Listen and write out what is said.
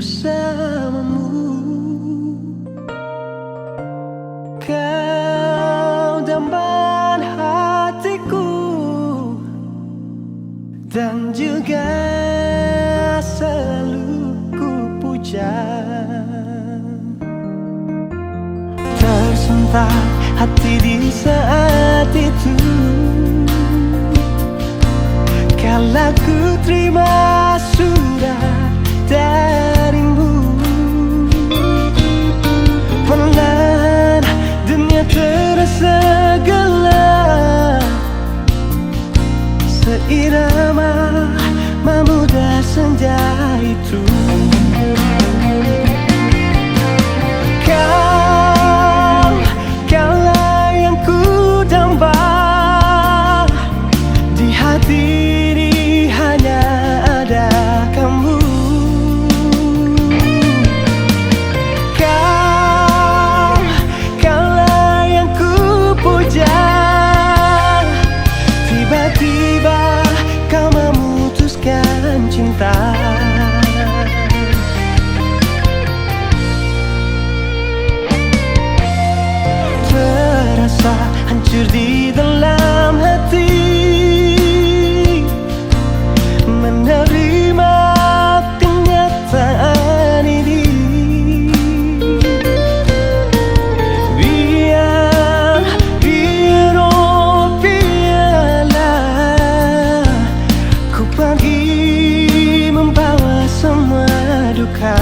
bersamamu. Kau dambahan hatiku dan juga selalu ku puja. Tersentak hati di saat itu kala ku terima surat darimu. Perlahan dunia terasa gelap, seirama memudah senja itu. Kaulah yang ku damba, di hati ini hanya ada kamu. Kaulah yang ku puja, tiba-tiba kau memutuskan cinta. Terasa hancur di dalam hati menerima kenyataan ini. Biar biarlah ku pergi membawa semua duka.